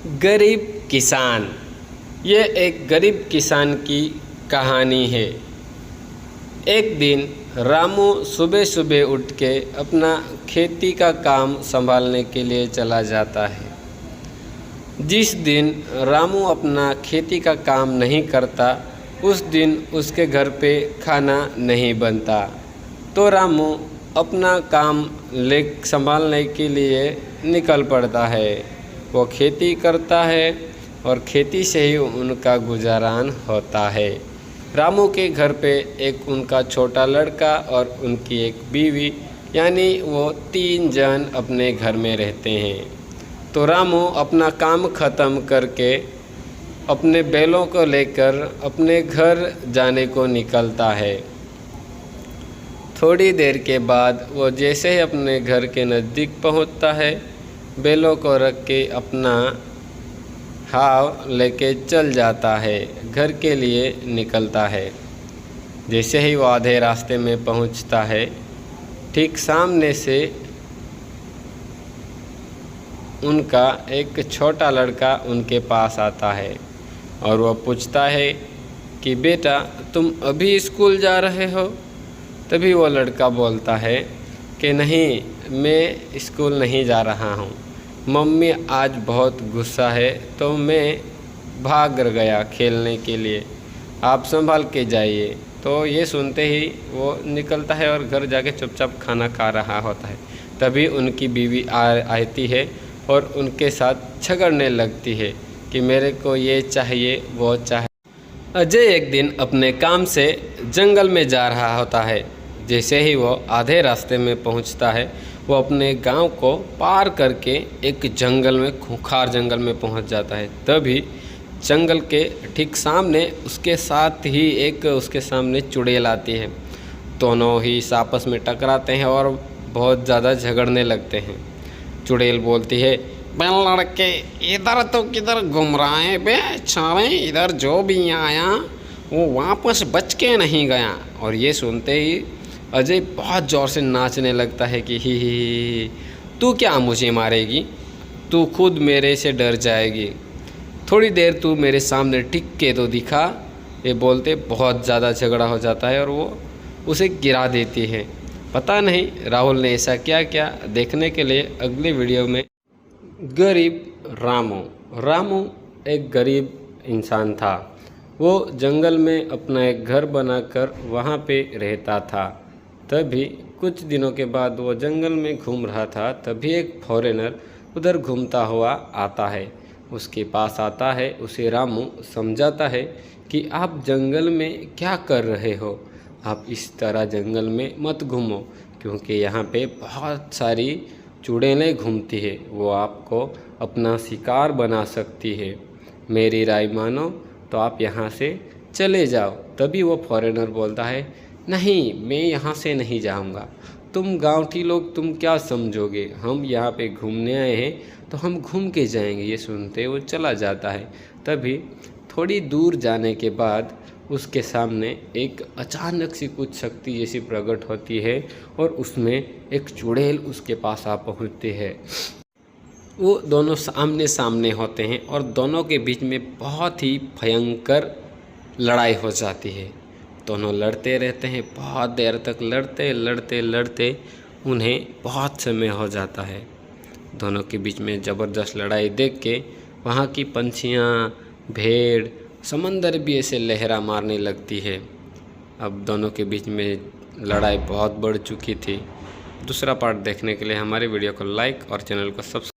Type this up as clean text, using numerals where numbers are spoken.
गरीब किसान। ये एक गरीब किसान की कहानी है। एक दिन रामू सुबह सुबह उठ के अपना खेती का काम संभालने के लिए चला जाता है। जिस दिन रामू अपना खेती का काम नहीं करता उस दिन उसके घर पे खाना नहीं बनता। तो रामू अपना काम संभालने के लिए निकल पड़ता है। वो खेती करता है और खेती से ही उनका गुजारान होता है। रामू के घर पे एक उनका छोटा लड़का और उनकी एक बीवी, यानी वो 3 जन अपने घर में रहते हैं। तो रामू अपना काम ख़त्म करके अपने बैलों को लेकर अपने घर जाने को निकलता है। थोड़ी देर के बाद वो जैसे ही अपने घर के नज़दीक पहुंचता है, बैलों को रख के अपना हाव लेके चल जाता है, घर के लिए निकलता है। जैसे ही वो आधे रास्ते में पहुंचता है, ठीक सामने से उनका एक छोटा लड़का उनके पास आता है और वह पूछता है कि बेटा तुम अभी स्कूल जा रहे हो? तभी वो लड़का बोलता है कि नहीं, मैं स्कूल नहीं जा रहा हूँ। मम्मी आज बहुत गुस्सा है तो मैं भाग गया खेलने के लिए, आप संभाल के जाइए। तो ये सुनते ही वो निकलता है और घर जाके चुपचाप खाना खा रहा होता है। तभी उनकी बीवी आती है और उनके साथ झगड़ने लगती है कि मेरे को ये चाहिए वो चाहिए। अजय एक दिन अपने काम से जंगल में जा रहा होता है। जैसे ही वो आधे रास्ते में पहुंचता है, वो अपने गांव को पार करके एक जंगल में, खूंखार जंगल में पहुंच जाता है। तभी जंगल के ठीक सामने उसके सामने चुड़ैल आती है। दोनों ही आपस में टकराते हैं और बहुत ज़्यादा झगड़ने लगते हैं। चुड़ैल बोलती है, बे लड़के, इधर तो किधर घूम रहा है बे छावे, इधर जो भी आया वो वापस बच के नहीं गया। और ये सुनते ही अजय बहुत ज़ोर से नाचने लगता है कि ही तू क्या मुझे मारेगी, तू खुद मेरे से डर जाएगी, थोड़ी देर तू मेरे सामने टिक के तो दिखा। ये बोलते बहुत ज़्यादा झगड़ा हो जाता है और वो उसे गिरा देती है। पता नहीं राहुल ने ऐसा क्या किया, देखने के लिए अगली वीडियो में। गरीब रामू एक गरीब इंसान था। वो जंगल में अपना एक घर बनाकर वहाँ पे रहता था। तभी कुछ दिनों के बाद वो जंगल में घूम रहा था, तभी एक फॉरेनर उधर घूमता हुआ आता है। उसके पास आता है, उसे रामू समझाता है कि आप जंगल में क्या कर रहे हो, आप इस तरह जंगल में मत घूमो, क्योंकि यहाँ पे बहुत सारी चुड़ैलें घूमती है, वो आपको अपना शिकार बना सकती है। मेरी राय मानो तो आप यहाँ से चले जाओ। तभी वो फॉरेनर बोलता है, नहीं, मैं यहाँ से नहीं जाऊँगा, तुम गाँवठी लोग तुम क्या समझोगे, हम यहाँ पे घूमने आए हैं तो हम घूम के जाएंगे। ये सुनते वो चला जाता है। तभी थोड़ी दूर जाने के बाद उसके सामने एक अचानक सी कुछ शक्ति जैसी प्रकट होती है और उसमें एक चुड़ैल उसके पास आ पहुँचती है। वो दोनों सामने सामने होते हैं और दोनों के बीच में बहुत ही भयंकर लड़ाई हो जाती है। दोनों लड़ते रहते हैं, बहुत देर तक लड़ते उन्हें बहुत समय हो जाता है। दोनों के बीच में ज़बरदस्त लड़ाई देख के वहाँ की पंछियाँ, भेड़, समंदर भी ऐसे लहरा मारने लगती है। अब दोनों के बीच में लड़ाई बहुत बढ़ चुकी थी। दूसरा पार्ट देखने के लिए हमारे वीडियो को लाइक और चैनल को सब्सक्राइब